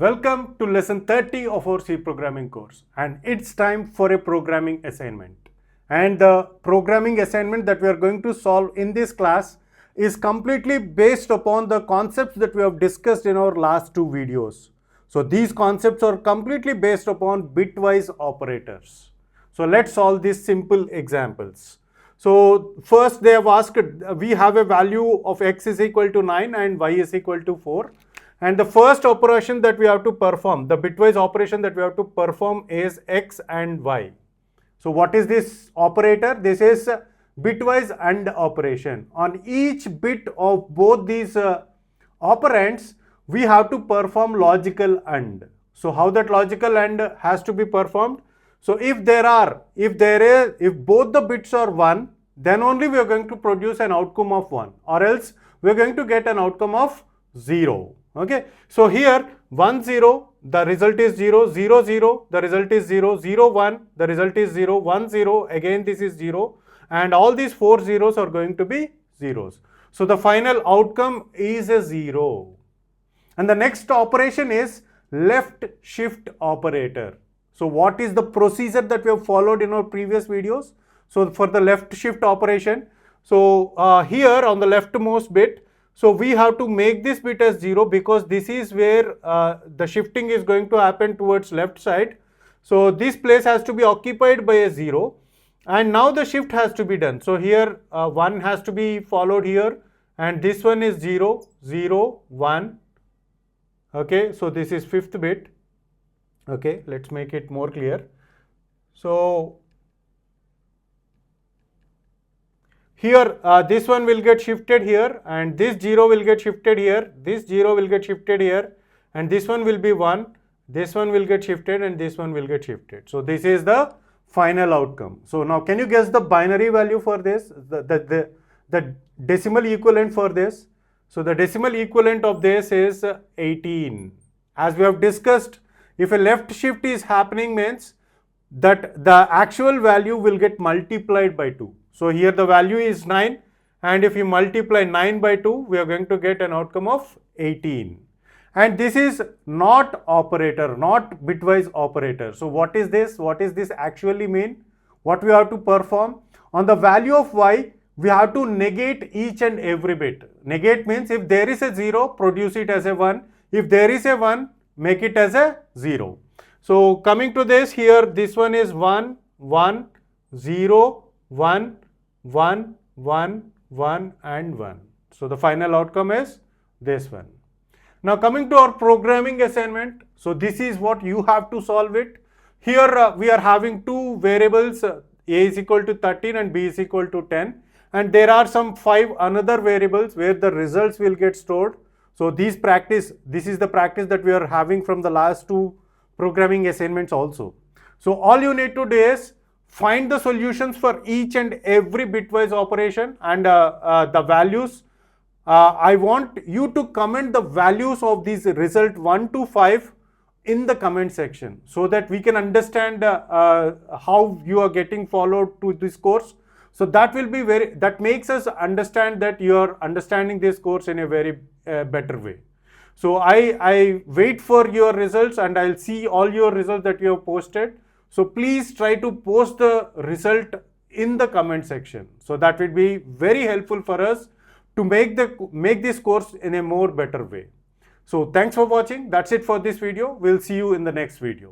Welcome to lesson 30 of our C programming course, and it's time for a programming assignment. And the programming assignment that we are going to solve in this class is completely based upon the concepts that we have discussed in our last two videos. So these concepts are completely based upon bitwise operators. So let's solve these simple examples. So first they have asked, we have a value of x is equal to 9 and y is equal to 4. And the first operation that we have to perform, the bitwise operation that we have to perform is x and y. So what is this operator? This is bitwise AND operation. On each bit of both these operands, we have to perform logical AND. So how that logical AND has to be performed? So if both the bits are 1, then only we are going to produce an outcome of 1, or else we are going to get an outcome of 0. Okay, so here 1 0, the result is 0, 0 0, the result is 0, 0 1, the result is 0, 1 0, again this is 0, and all these 4 zeros are going to be zeros. So the final outcome is a 0. And the next operation is left shift operator. So what is the procedure that we have followed in our previous videos? So for the left shift operation, so here on the leftmost bit, so we have to make this bit as 0 because this is where the shifting is going to happen towards left side. So this place has to be occupied by a 0, and now the shift has to be done. So here 1 has to be followed here, and this one is 0, 0, 1. Okay, so this is 5th bit. Okay, let's make it more clear. So here this one will get shifted here, and this 0 will get shifted here, this 0 will get shifted here, and this one will be 1, this one will get shifted, and this one will get shifted. So this is the final outcome. So now can you guess the binary value for this, the decimal equivalent for this? So the decimal equivalent of this is 18. As we have discussed, if a left shift is happening, means that the actual value will get multiplied by 2. So here the value is 9, and if you multiply 9 by 2, we are going to get an outcome of 18. And this is not operator, not bitwise operator. So what is this? What is this actually mean? What we have to perform? On the value of y, we have to negate each and every bit. Negate means if there is a 0, produce it as a 1. If there is a 1, make it as a 0. So coming to this, here this one is 1, 1, 0, 1, 1, 1, 1 and 1. So the final outcome is this one. Now coming to our programming assignment, so this is what you have to solve it. Here we are having two variables, a is equal to 13 and b is equal to 10, and there are some 5 another variables where the results will get stored. So this is the practice that we are having from the last two programming assignments also. So all you need to do is find the solutions for each and every bitwise operation, and the values. I want you to comment the values of these result 1 to 5 in the comment section, so that we can understand how you are getting followed to this course. So that will be that makes us understand that you are understanding this course in a very better way. So I wait for your results, and I'll see all your results that you have posted. So please try to post the result in the comment section. So that will be very helpful for us to make this course in a more better way. So thanks for watching. That's it for this video. We'll see you in the next video.